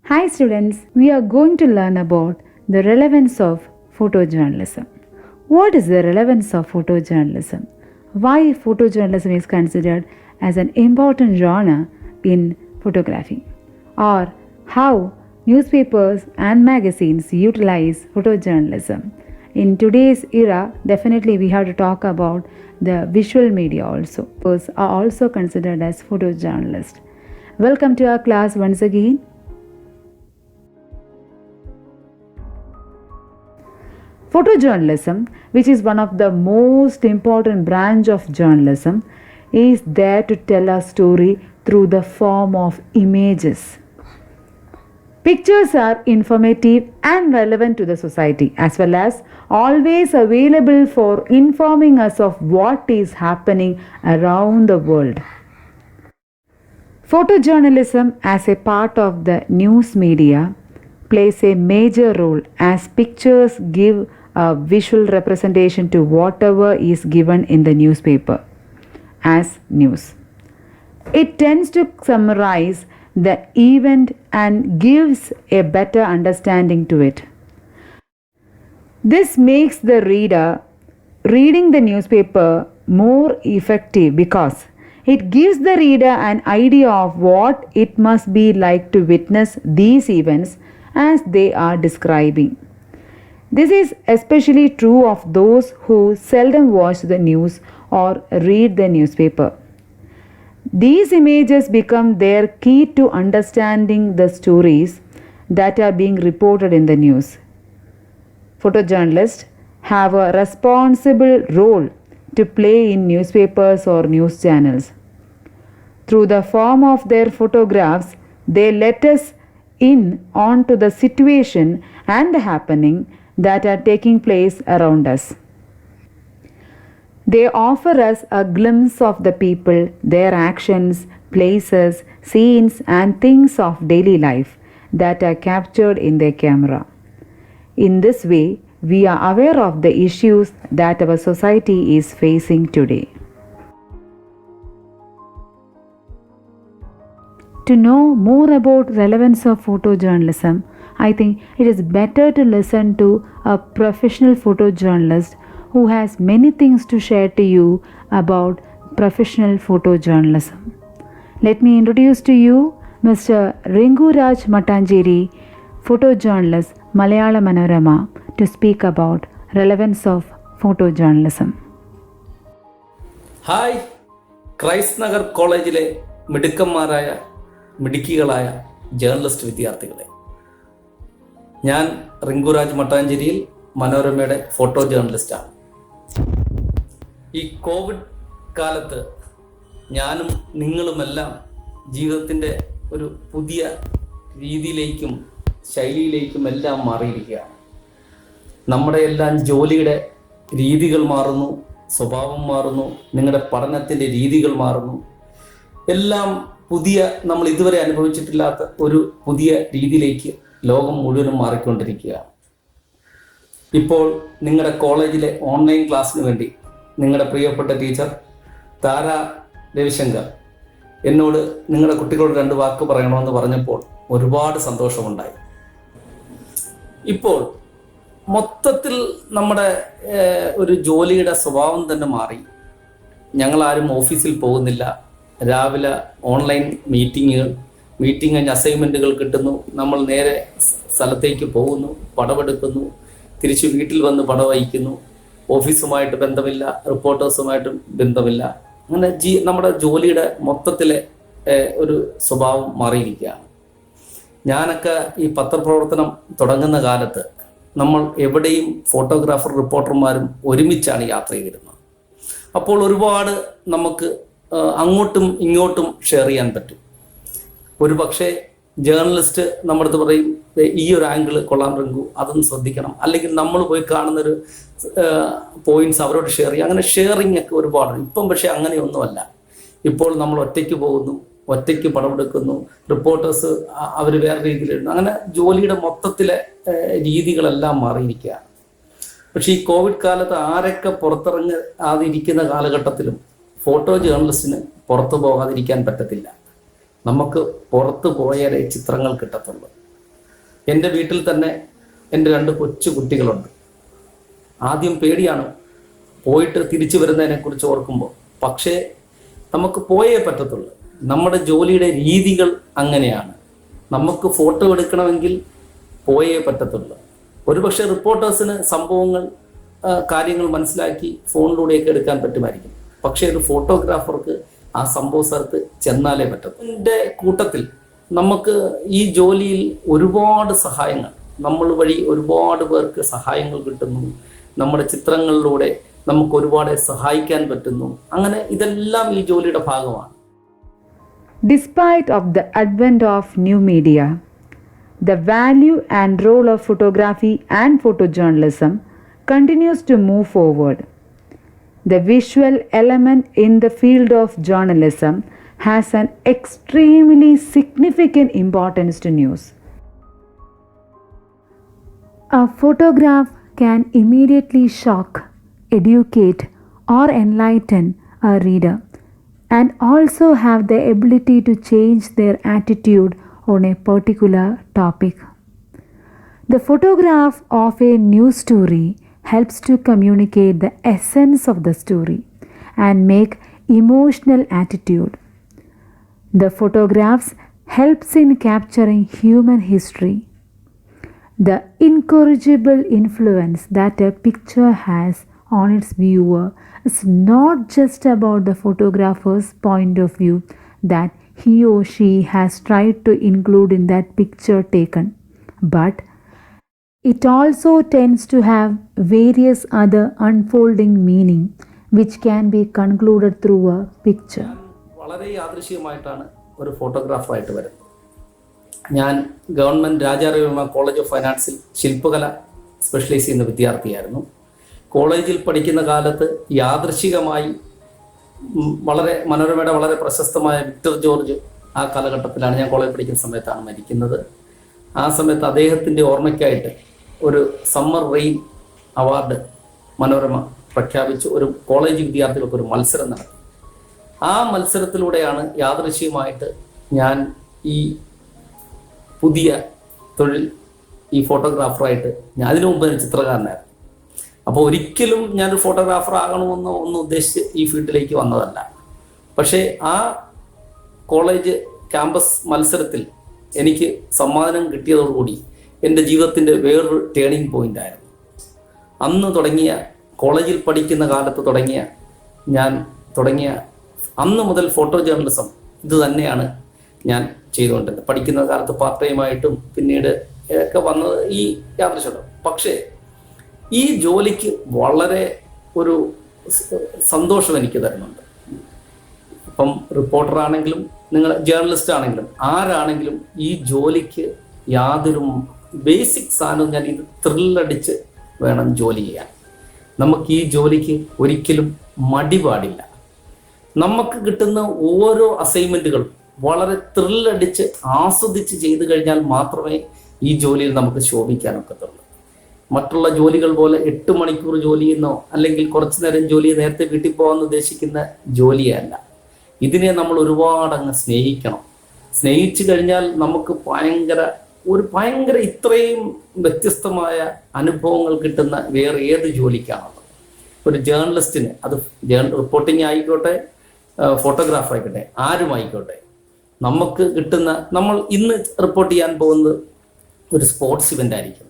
Hi students, we are going to learn about the relevance of photojournalism. What is the relevance of photojournalism? Why photojournalism is considered as an important genre in photography? Or how newspapers and magazines utilize photojournalism? In today's era, definitely we have to talk about the visual media also. Those are also considered as photojournalists. Welcome to our class once again. Photojournalism, which is one of the most important branch of journalism, is there to tell a story through the form of images. Pictures are informative and relevant to the society, as well as always available for informing us of what is happening around the world. Photojournalism, as a part of the news media, plays a major role as pictures give a visual representation to whatever is given in the newspaper as news. It tends to summarize the event and gives a better understanding to it. This makes the reader reading the newspaper more effective because it gives the reader an idea of what it must be like to witness these events as they are describing. This is especially true of those who seldom watch the news or read the newspaper. These images become their key to understanding the stories that are being reported in the news. Photojournalists have a responsible role to play in newspapers or news channels. Through the form of their photographs, they let us in onto the situation and the happening that are taking place around us. They offer us a glimpse of the people, their actions, places, scenes, and things of daily life that are captured in their camera. In this way, we are aware of the issues that our society is facing today. To know more about relevance of photojournalism, I think it is better to listen to a professional photojournalist who has many things to share to you about professional photojournalism. Let me introduce to you Mr. Ringuraj Mattanjeri, photojournalist, Malayalam Manorama, to speak about relevance of photojournalism. Hi Christ Nagar കോളേജിലെ മിടുക്കന്മാരായ മിടുക്കികളായ journalist വിദ്യാർത്ഥികളെ, ഞാൻ റിങ്കുരാജ് മട്ടാഞ്ചേരിയിൽ മനോരമയുടെ photo ജേർണലിസ്റ്റാണ്. ഈ Covid കാലത്ത് ഞാനും നിങ്ങളുമെല്ലാം ജീവിതത്തിൻ്റെ ഒരു പുതിയ രീതിയിലേക്കും ശൈലിയിലേക്കും എല്ലാം മാറിയിരിക്കുകയാണ്. നമ്മുടെ എല്ലാം ജോലിയുടെ രീതികൾ മാറുന്നു, സ്വഭാവം മാറുന്നു, നിങ്ങളുടെ പഠനത്തിൻ്റെ രീതികൾ മാറുന്നു. എല്ലാം പുതിയ, നമ്മൾ ഇതുവരെ അനുഭവിച്ചിട്ടില്ലാത്ത ഒരു പുതിയ രീതിയിലേക്ക് ലോകം മുഴുവനും മാറിക്കൊണ്ടിരിക്കുകയാണ്. ഇപ്പോൾ നിങ്ങളുടെ കോളേജിലെ ഓൺലൈൻ ക്ലാസ്സിന് വേണ്ടി നിങ്ങളുടെ പ്രിയപ്പെട്ട ടീച്ചർ താര രവിശങ്കർ എന്നോട് നിങ്ങളുടെ കുട്ടികളോട് 2 വാക്ക് പറയണമെന്ന് പറഞ്ഞപ്പോൾ ഒരുപാട് സന്തോഷമുണ്ടായി. ഇപ്പോൾ മൊത്തത്തിൽ നമ്മുടെ ഒരു ജോലിയുടെ സ്വഭാവം തന്നെ മാറി. ഞങ്ങളാരും ഓഫീസിൽ പോകുന്നില്ല. രാവിലെ ഓൺലൈൻ മീറ്റിംഗ് കഴിഞ്ഞ് അസൈൻമെൻറ്റുകൾ കിട്ടുന്നു, നമ്മൾ നേരെ സ്ഥലത്തേക്ക് പോകുന്നു, പടമെടുക്കുന്നു, തിരിച്ച് വീട്ടിൽ വന്ന് പടം വഹിക്കുന്നു. ഓഫീസുമായിട്ട് ബന്ധമില്ല, റിപ്പോർട്ടേഴ്സുമായിട്ടും ബന്ധമില്ല. അങ്ങനെ നമ്മുടെ ജോലിയുടെ മൊത്തത്തിലെ ഒരു സ്വഭാവം മാറിയിരിക്കുകയാണ്. ഞാനൊക്കെ ഈ പത്രപ്രവർത്തനം തുടങ്ങുന്ന കാലത്ത് നമ്മൾ എവിടെയും ഫോട്ടോഗ്രാഫർ റിപ്പോർട്ടർമാരും ഒരുമിച്ചാണ് യാത്ര ചെയ്തിരുന്നത്. അപ്പോൾ ഒരുപാട് നമുക്ക് അങ്ങോട്ടും ഇങ്ങോട്ടും ഷെയർ ചെയ്യാൻ പറ്റും. ഒരു പക്ഷേ ജേർണലിസ്റ്റ് നമ്മുടെ അടുത്ത് പറയും, ഈ ഒരു ആംഗിൾ കൊള്ളാൻ റിങ്കു, അതൊന്ന് ശ്രദ്ധിക്കണം, അല്ലെങ്കിൽ നമ്മൾ പോയി കാണുന്നൊരു പോയിന്റ്സ് അവരോട് ഷെയർ ചെയ്യും. അങ്ങനെ ഷെയറിങ് ഒക്കെ ഒരുപാട്. ഇപ്പം പക്ഷേ അങ്ങനെയൊന്നുമല്ല. ഇപ്പോൾ നമ്മൾ ഒറ്റയ്ക്ക് പോകുന്നു, ഒറ്റയ്ക്ക് പടമെടുക്കുന്നു, റിപ്പോർട്ടേഴ്സ് അവർ വേറെ രീതിയിലിടുന്നു. അങ്ങനെ ജോലിയുടെ മൊത്തത്തിലെ രീതികളെല്ലാം മാറിയിരിക്കുകയാണ്. പക്ഷേ ഈ കോവിഡ് കാലത്ത് ആരൊക്കെ പുറത്തിറങ്ങാതിരിക്കുന്ന കാലഘട്ടത്തിലും ഫോട്ടോ ജേർണലിസ്റ്റിന് പുറത്തു പോകാതിരിക്കാൻ പറ്റത്തില്ല. നമുക്ക് പുറത്തു പോയാലേ ചിത്രങ്ങൾ കിട്ടത്തുള്ളൂ. എൻ്റെ വീട്ടിൽ തന്നെ എൻ്റെ 2 കൊച്ചു കുട്ടികളുണ്ട്. ആദ്യം പേടിയാണ് പോയിട്ട് തിരിച്ചു വരുന്നതിനെക്കുറിച്ച് ഓർക്കുമ്പോൾ. പക്ഷേ നമുക്ക് പോയേ പറ്റത്തുള്ളൂ. നമ്മുടെ ജോലിയുടെ രീതികൾ അങ്ങനെയാണ്. നമുക്ക് ഫോട്ടോ എടുക്കണമെങ്കിൽ പോയേ പറ്റത്തുള്ളൂ. ഒരുപക്ഷെ റിപ്പോർട്ടേഴ്സിന് സംഭവങ്ങൾ കാര്യങ്ങൾ മനസ്സിലാക്കി ഫോണിലൂടെയൊക്കെ എടുക്കാൻ പറ്റുമായിരിക്കും. പക്ഷേ ഒരു ഫോട്ടോഗ്രാഫർക്ക് ആ സംഭവ സ്ഥലത്ത് ചെന്നാലേ പറ്റത്തുള്ളൂ. എൻ്റെ കൂട്ടത്തിൽ നമുക്ക് ഈ ജോലിയിൽ ഒരുപാട് സഹായങ്ങൾ, നമ്മൾ വഴി ഒരുപാട് പേർക്ക് സഹായങ്ങൾ കിട്ടുന്നു. നമ്മുടെ ചിത്രങ്ങളിലൂടെ നമുക്ക് ഒരുപാട് സഹായിക്കാൻ പറ്റുന്നു. അങ്ങനെ ഇതെല്ലാം ഈ ജോലിയുടെ ഭാഗമാണ്. Despite of the advent of new media, the value and role of photography and photojournalism continues to move forward. The visual element in the field of journalism has an extremely significant importance to news. A photograph can immediately shock, educate, or enlighten a reader, and also have the ability to change their attitude on a particular topic. The photograph of a news story helps to communicate the essence of the story and make emotional attitude. The photographs helps in capturing human history. The incorrigible influence that a picture has on its viewer is not just about the photographer's point of view that he or she has tried to include in that picture taken, but it also tends to have various other unfolding meaning which can be concluded through a picture. വളരെ യാദൃശ്ചികമായിട്ടാണ് ഒരു ഫോട്ടോഗ്രാഫറായിട്ട് വരുന്നത്. ഞാൻ government Raja Ravi Varma college of fine ശില്പകല specialise ചെയ്യുന്ന വിദ്യാർത്ഥിയായിരുന്നു. കോളേജിൽ പഠിക്കുന്ന കാലത്ത് യാദൃശ്ചികമായി വളരെ മനോരമയുടെ വളരെ പ്രശസ്തമായ വിക്ടർ ജോർജ് ആ കാലഘട്ടത്തിലാണ്, ഞാൻ കോളേജ് പഠിക്കുന്ന സമയത്താണ് മരിക്കുന്നത്. ആ സമയത്ത് അദ്ദേഹത്തിൻ്റെ ഓർമ്മയ്ക്കായിട്ട് ഒരു സമ്മർ റെയിൻ അവാർഡ് മനോരമ പ്രഖ്യാപിച്ച് ഒരു കോളേജ് വിദ്യാർത്ഥികൾക്ക് ഒരു മത്സരം നടത്തി. ആ മത്സരത്തിലൂടെയാണ് യാദൃശ്ചികമായിട്ട് ഞാൻ ഈ പുതിയ തൊഴിൽ, ഈ ഫോട്ടോഗ്രാഫറായിട്ട്, ഞാൻ അതിനു മുമ്പ് ഒരു ചിത്രകാരനായിരുന്നു. അപ്പോൾ ഒരിക്കലും ഞാനൊരു ഫോട്ടോഗ്രാഫർ ആകണമെന്നോ ഒന്നും ഉദ്ദേശിച്ച് ഈ ഫീൽഡിലേക്ക് വന്നതല്ല. പക്ഷേ ആ കോളേജ് ക്യാമ്പസ് മത്സരത്തിൽ എനിക്ക് സമ്മാനം കിട്ടിയതോടുകൂടി എൻ്റെ ജീവിതത്തിൻ്റെ വേറൊരു ടേണിംഗ് പോയിൻ്റ് ആയിരുന്നു. അന്ന് തുടങ്ങിയ, കോളേജിൽ പഠിക്കുന്ന കാലത്ത് തുടങ്ങിയ അന്ന് മുതൽ ഫോട്ടോ ജേർണലിസം ഇത് തന്നെയാണ് ഞാൻ ചെയ്തുകൊണ്ടിരുന്നത്. പഠിക്കുന്ന കാലത്ത് പാർട്ട് ടൈമായിട്ടും പിന്നീട് ഒക്കെ വന്നത് ഈ യാദൃശ്ചികം. പക്ഷേ ഈ ജോലിക്ക് വളരെ ഒരു സന്തോഷം എനിക്ക് തരുന്നുണ്ട്. ഇപ്പം റിപ്പോർട്ടറാണെങ്കിലും നിങ്ങൾ ജേർണലിസ്റ്റ് ആണെങ്കിലും ആരാണെങ്കിലും ഈ ജോലിക്ക് യാതൊരു ബേസിക് സാധനവും, ഞാൻ ഇത് ത്രില്ലടിച്ച് വേണം ജോലി ചെയ്യാൻ. നമുക്ക് ഈ ജോലിക്ക് ഒരിക്കലും മടി പാടില്ല. നമുക്ക് കിട്ടുന്ന ഓരോ അസൈൻമെൻറ്റുകളും വളരെ ത്രില്ലടിച്ച് ആസ്വദിച്ച് ചെയ്തു കഴിഞ്ഞാൽ മാത്രമേ ഈ ജോലിയിൽ നമുക്ക് ശോഭിക്കാനൊക്കത്തുള്ളൂ. മറ്റുള്ള ജോലികൾ പോലെ 8 മണിക്കൂർ ജോലി ചെയ്യുന്നോ അല്ലെങ്കിൽ കുറച്ചു നേരം ജോലി നേരത്തെ വീട്ടിൽ പോകാൻ ഉദ്ദേശിക്കുന്ന ജോലിയല്ല. ഇതിനെ നമ്മൾ ഒരുപാട് അങ്ങ് സ്നേഹിക്കണം. സ്നേഹിച്ചു കഴിഞ്ഞാൽ നമുക്ക് ഭയങ്കര ഇത്രയും വ്യത്യസ്തമായ അനുഭവങ്ങൾ കിട്ടുന്ന വേറെ ഏത് ജോലിക്കാണുള്ളത്? ഒരു ജേർണലിസ്റ്റിന്, അത് റിപ്പോർട്ടിംഗ് ആയിക്കോട്ടെ, ഫോട്ടോഗ്രാഫർ ആയിക്കോട്ടെ, ആരുമായിക്കോട്ടെ, നമുക്ക് കിട്ടുന്ന, നമ്മൾ ഇന്ന് റിപ്പോർട്ട് ചെയ്യാൻ പോകുന്നത് ഒരു സ്പോർട്സ് ഇവൻ്റ് ആയിരിക്കും.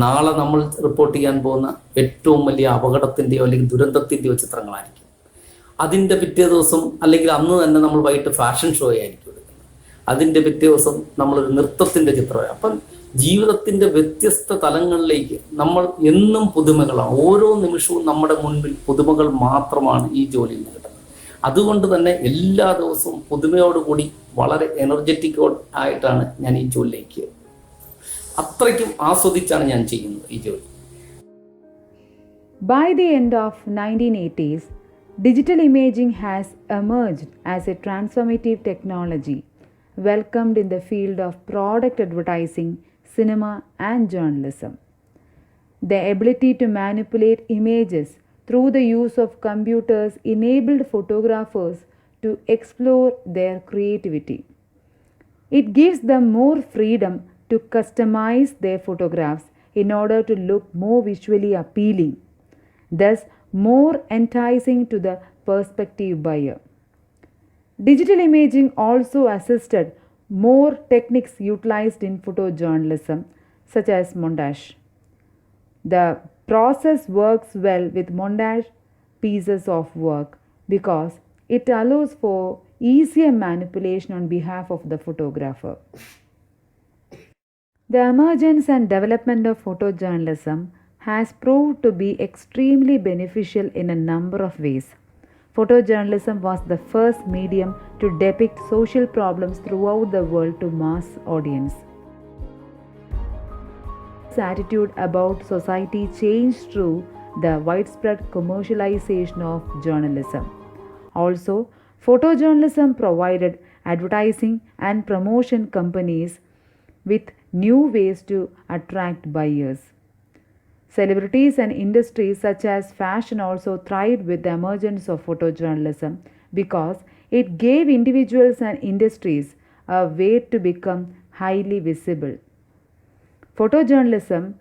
നാളെ നമ്മൾ റിപ്പോർട്ട് ചെയ്യാൻ പോകുന്ന ഏറ്റവും വലിയ അപകടത്തിൻ്റെയോ അല്ലെങ്കിൽ ദുരന്തത്തിൻ്റെയോ ചിത്രങ്ങളായിരിക്കും. അതിൻ്റെ പിറ്റേ ദിവസം അല്ലെങ്കിൽ അന്ന് തന്നെ നമ്മൾ വൈകിട്ട് ഫാഷൻ ഷോ ആയിരിക്കും എടുക്കുന്നത്. അതിൻ്റെ പിറ്റേ ദിവസം നമ്മളൊരു നൃത്തത്തിൻ്റെ ചിത്രമായി. അപ്പം ജീവിതത്തിൻ്റെ വ്യത്യസ്ത തലങ്ങളിലേക്ക് നമ്മൾ എന്നും പുതുമകളാണ്. ഓരോ നിമിഷവും നമ്മുടെ മുൻപിൽ പുതുമകൾ മാത്രമാണ് ഈ ജോലിയിൽ നിന്ന് കിട്ടുന്നത്. അതുകൊണ്ട് തന്നെ എല്ലാ ദിവസവും പുതുമയോടുകൂടി വളരെ എനർജറ്റിക് ആയിട്ടാണ് ഞാൻ ഈ ജോലിയിലേക്ക്, അത്രയ്ക്കും ആസ്വദിച്ചാണ് ഞാൻ ചെയ്യുന്നത് ഈ ജോലി. By the end of 1980s, digital imaging has emerged as a transformative technology welcomed in the field of product advertising, cinema, and journalism. The ability to manipulate images through the use of computers enabled photographers to explore their creativity. It gives them more freedom to customize their photographs in order to look more visually appealing, thus more enticing to the prospective buyer. Digital imaging also assisted more techniques utilized in photojournalism, such as montage. The process works well with montage pieces of work because it allows for easier manipulation on behalf of the photographer. The emergence and development of photojournalism has proved to be extremely beneficial in a number of ways. Photojournalism was the first medium to depict social problems throughout the world to mass audience. This attitude about society changed through the widespread commercialization of journalism. Also, photojournalism provided advertising and promotion companies with new ways to attract buyers. Celebrities and industries such as fashion also thrived with the emergence of photojournalism because it gave individuals and industries a way to become highly visible. Photojournalism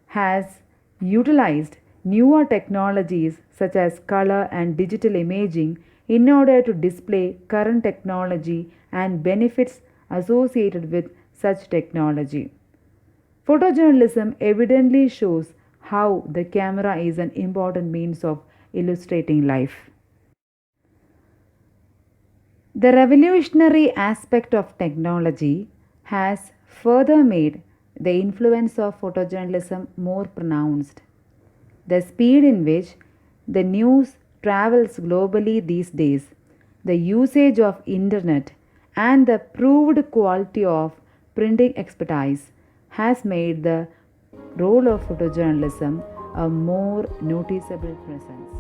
has utilized newer technologies such as color and digital imaging in order to display current technology and benefits associated with such technology. Photojournalism evidently shows how the camera is an important means of illustrating life. The revolutionary aspect of technology has further made the influence of photojournalism more pronounced. The speed in which the news travels globally these days, the usage of internet and the proved quality of printing expertise has made the role of photojournalism a more noticeable presence.